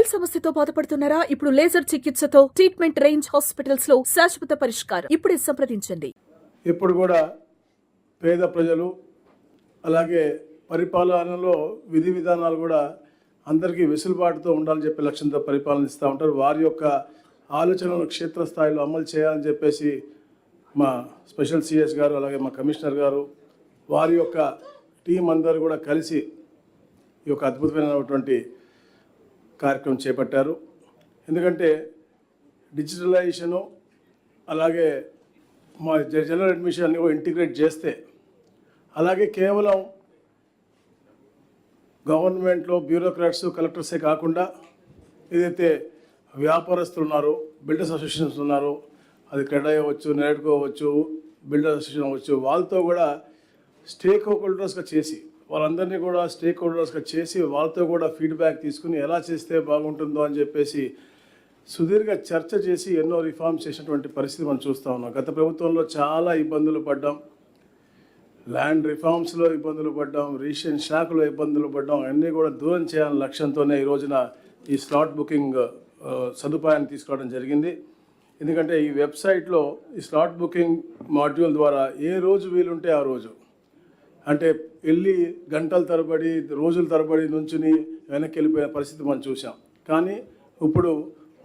వేల్ సమస్యతో బాధపడుతున్నారా? ఇప్పుడు లేజర్ చికిత్సతో ట్రీట్మెంట్ రేంజ్ హాస్పిటల్స్ లో శాశ్వత పరిష్కారం. ఇప్పుడే సంప్రదించండి. ఇప్పుడు కూడా పేద ప్రజలు అలాగే పరిపాలనలో విధి విధానాలు కూడా అందరికీ వెసులుబాటుతో ఉండాలని చెప్పే లక్ష్యంతో పరిపాలన ఇస్తూ ఉంటారు. వారి యొక్క ఆలోచనలను క్షేత్రస్థాయిలో అమలు చేయాలని చెప్పేసి మా స్పెషల్ సిఎస్ గారు అలాగే మా కమిషనర్ గారు వారి యొక్క టీం అందరూ కూడా కలిసి ఈ యొక్క అద్భుతమైనటువంటి కార్యక్రమం చేపట్టారు. ఎందుకంటే డిజిటలైజేషను అలాగే మా జనరల్ అడ్మిషన్ అన్ని కూడా ఇంటిగ్రేట్ చేస్తే అలాగే కేవలం గవర్నమెంట్లో బ్యూరోక్రాట్స్ కలెక్టర్సే కాకుండా ఏదైతే వ్యాపారస్తులు ఉన్నారో బిల్డర్స్ అసోసియేషన్స్ ఉన్నారో అది క్రెడా అవ్వచ్చు, నెరడ్కో అవ్వచ్చు, బిల్డర్స్ అసోసియేషన్ అవ్వచ్చు, వాళ్ళతో కూడా స్టేక్ హోల్డర్స్గా చేసి వాళ్ళందరినీ కూడా స్టేక్ హోల్డర్స్గా చేసి వాళ్ళతో కూడా ఫీడ్బ్యాక్ తీసుకుని ఎలా చేస్తే బాగుంటుందో అని చెప్పేసి సుదీర్ఘ చర్చ చేసి ఎన్నో రిఫార్మ్స్ చేసినటువంటి పరిస్థితి మనం చూస్తూ ఉన్నాం. గత ప్రభుత్వంలో చాలా ఇబ్బందులు పడ్డాం, ల్యాండ్ రిఫార్మ్స్లో ఇబ్బందులు పడ్డాం, రిజిస్ట్రేషన్ శాఖలో ఇబ్బందులు పడ్డాం. అన్నీ కూడా దూరం చేయాలనే లక్ష్యంతోనే ఈ రోజున ఈ స్లాట్ బుకింగ్ సదుపాయాన్ని తీసుకోవడం జరిగింది. ఎందుకంటే ఈ వెబ్సైట్లో ఈ స్లాట్ బుకింగ్ మాడ్యూల్ ద్వారా ఏ రోజు వీలుంటే ఆ రోజు అంటే వెళ్ళి గంటల తరబడి రోజుల తరబడి నుంచుని వెనక్కి వెళ్ళిపోయిన పరిస్థితి మనం చూసాం. కానీ ఇప్పుడు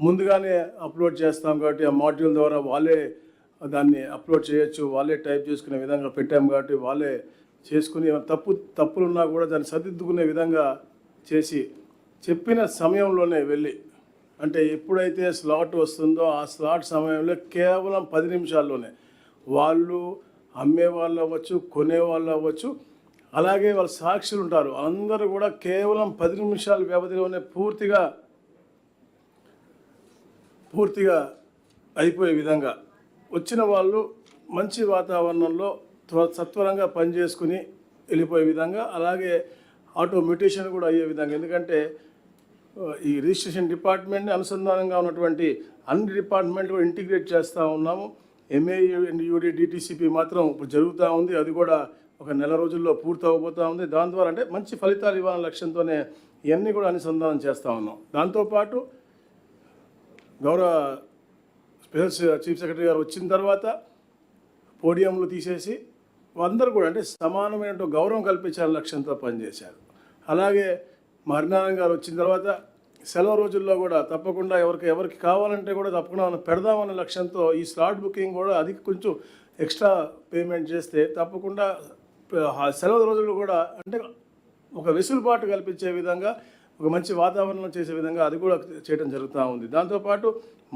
ముందుగానే అప్లోడ్ చేస్తాం కాబట్టి ఆ మాడ్యూల్ ద్వారా వాళ్ళే దాన్ని అప్లోడ్ చేయొచ్చు, వాళ్ళే టైప్ చేసుకునే విధంగా పెట్టాం కాబట్టి వాళ్ళే చేసుకుని తప్పులున్నా కూడా దాన్ని సరిదిద్దుకునే విధంగా చేసి చెప్పిన సమయంలోనే వెళ్ళి అంటే ఎప్పుడైతే స్లాట్ వస్తుందో ఆ స్లాట్ సమయంలో కేవలం 10 నిమిషాల్లోనే వాళ్ళు అమ్మే వాళ్ళు అవ్వచ్చు, కొనే వాళ్ళు అవ్వచ్చు, అలాగే వాళ్ళ సాక్షులు ఉంటారు, అందరూ కూడా కేవలం 10 నిమిషాల వ్యవధిలోనే పూర్తిగా అయిపోయే విధంగా వచ్చిన వాళ్ళు మంచి వాతావరణంలో సత్వరంగా పనిచేసుకుని వెళ్ళిపోయే విధంగా అలాగే ఆటోమేటేషన్ కూడా అయ్యే విధంగా. ఎందుకంటే ఈ రిజిస్ట్రేషన్ డిపార్ట్మెంట్ని అనుసంధానంగా ఉన్నటువంటి అన్ని డిపార్ట్మెంట్లు ఇంటిగ్రేట్ చేస్తూ ఉన్నాము. MAUD DTCP మాత్రం ఇప్పుడు జరుగుతూ ఉంది, అది కూడా ఒక నెల రోజుల్లో పూర్తి అవ్వబోతూ ఉంది. దాని ద్వారా అంటే మంచి ఫలితాలు ఇవ్వాలనే లక్ష్యంతోనే ఇవన్నీ కూడా అనుసంధానం చేస్తూ ఉన్నాం. దాంతోపాటు గౌరవ స్పెషల్ చీఫ్ సెక్రటరీ గారు వచ్చిన తర్వాత పోడియంలు తీసేసి అందరూ కూడా అంటే సమానమైన గౌరవం కల్పించాలని లక్ష్యంతో పనిచేశారు. అలాగే హరినారాయణ గారు వచ్చిన తర్వాత సెలవు రోజుల్లో కూడా తప్పకుండా ఎవరికి కావాలంటే కూడా తప్పకుండా మనం పెడదామన్న లక్ష్యంతో ఈ స్లాట్ బుకింగ్ కూడా అది కొంచెం ఎక్స్ట్రా పేమెంట్ చేస్తే తప్పకుండా సెలవు రోజుల్లో కూడా అంటే ఒక వెసులుబాటు కల్పించే విధంగా ఒక మంచి వాతావరణం చేసే విధంగా అది కూడా చేయడం జరుగుతూ ఉంది. దాంతోపాటు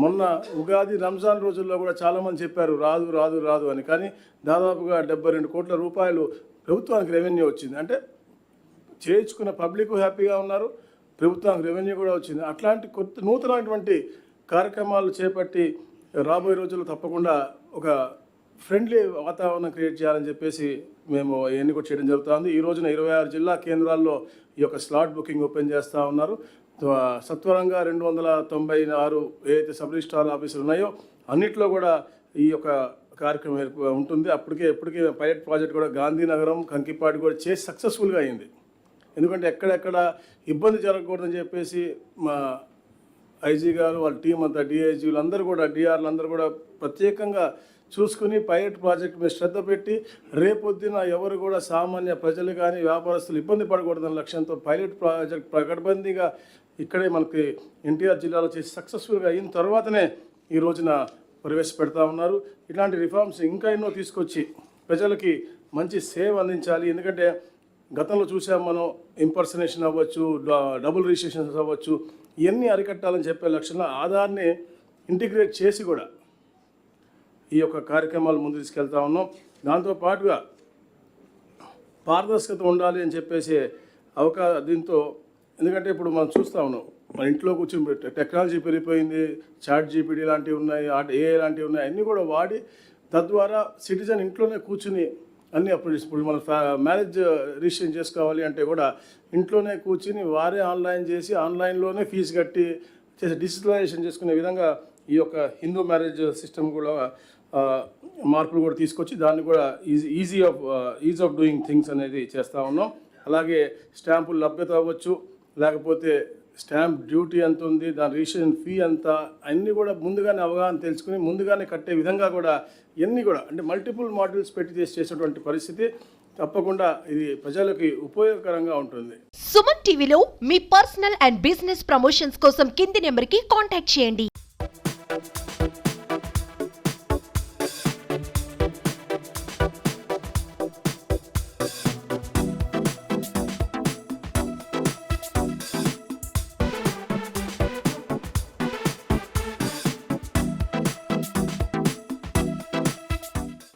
మొన్న ఉగాది రంజాన్ రోజుల్లో కూడా చాలామంది చెప్పారు రాదు రాదు రాదు అని, కానీ దాదాపుగా 72 కోట్ల రూపాయలు ప్రభుత్వానికి రెవెన్యూ వచ్చింది. అంటే చేయించుకున్న పబ్లిక్ హ్యాపీగా ఉన్నారు, ప్రభుత్వానికి రెవెన్యూ కూడా వచ్చింది. అట్లాంటి నూతనమైనటువంటి కార్యక్రమాలు చేపట్టి రాబోయే రోజుల్లో తప్పకుండా ఒక ఫ్రెండ్లీ వాతావరణం క్రియేట్ చేయాలని చెప్పేసి మేము ఇవన్నీ కూడా చేయడం జరుగుతుంది. ఈ రోజున 26 జిల్లా కేంద్రాల్లో ఈ యొక్క స్లాట్ బుకింగ్ ఓపెన్ చేస్తూ ఉన్నారు. సత్వరంగా 296 ఏదైతే సబ్ రిజిస్ట్రార్ ఆఫీసులు ఉన్నాయో అన్నింటిలో కూడా ఈ యొక్క కార్యక్రమం ఉంటుంది. ఎప్పటికీ పైలట్ ప్రాజెక్ట్ కూడా గాంధీనగరం, కంకిపాటి కూడా చేసి సక్సెస్ఫుల్గా అయింది. ఎందుకంటే ఎక్కడెక్కడ ఇబ్బంది జరగకూడదని చెప్పేసి మా ఐజీ గారు వాళ్ళ టీం అంతా డిఐజీలు అందరూ కూడా డిఆర్లు అందరూ కూడా ప్రత్యేకంగా చూసుకుని పైలట్ ప్రాజెక్ట్ మీద శ్రద్ధ పెట్టి రేపొద్దున ఎవరు కూడా సామాన్య ప్రజలు కానీ వ్యాపారస్తులు ఇబ్బంది పడకూడదన్న లక్ష్యంతో పైలట్ ప్రాజెక్ట్ పకడ్బందీగా ఇక్కడే మనకి ఎన్టీఆర్ జిల్లాలో చేసి సక్సెస్ఫుల్గా అయిన తర్వాతనే ఈ రోజున ప్రవేశపెడతా ఉన్నారు. ఇలాంటి రిఫార్మ్స్ ఇంకా ఎన్నో తీసుకొచ్చి ప్రజలకి మంచి సేవ అందించాలి. ఎందుకంటే గతంలో చూసాం మనం ఇంపర్సనేషన్ అవ్వచ్చు, డబుల్ రిజిస్ట్రేషన్స్ అవ్వచ్చు, ఇవన్నీ అరికట్టాలని చెప్పే లక్ష్యంలో ఆధార్ని ఇంటిగ్రేట్ చేసి కూడా ఈ యొక్క కార్యక్రమాలు ముందు తీసుకెళ్తా ఉన్నాం. దాంతోపాటుగా పారదర్శకత ఉండాలి అని చెప్పేసి దీంతో ఎందుకంటే ఇప్పుడు మనం చూస్తూ ఉన్నాం మన ఇంట్లో కూర్చొని టెక్నాలజీ పెరిగిపోయింది, చాట్ జీపీటీ లాంటివి ఉన్నాయి, AI లాంటివి ఉన్నాయి, అన్నీ కూడా వాడి తద్వారా సిటిజన్ ఇంట్లోనే కూర్చుని అన్నీ ఇప్పుడు మన మ్యారేజ్ రిజిస్ట్రేషన్ చేసుకోవాలి అంటే కూడా ఇంట్లోనే కూర్చుని వారే ఆన్లైన్ చేసి ఆన్లైన్లోనే ఫీజు కట్టి చేసి డిజిటలైజేషన్ చేసుకునే విధంగా ఈ యొక్క హిందూ మ్యారేజ్ సిస్టమ్ కూడా మార్పులు కూడా తీసుకొచ్చి దాన్ని కూడా ఈజ్ ఆఫ్ డూయింగ్ థింగ్స్ అనేది చేస్తూ ఉన్నాం. అలాగే స్టాంపులు లభ్యత అవ్వచ్చు, లేకపోతే స్టాంప్ డ్యూటీ ఎంత ఉంది, దాని రిజిస్ట్రేషన్ ఫీ ఎంత, అన్నీ కూడా ముందుగానే అవగాహన తెలుసుకుని ముందుగానే కట్టే విధంగా కూడా ఇవన్నీ కూడా అంటే మల్టిపుల్ మాడ్యూల్స్ పెట్టి చేసేటువంటి పరిస్థితి తప్పకుండా ఇది ప్రజలకి ఉపయోగకరంగా ఉంటుంది. సుమన్ టీవీలో మీ పర్సనల్ అండ్ బిజినెస్ ప్రమోషన్స్ కోసం కింది నెంబర్కి కాంటాక్ట్ చేయండి.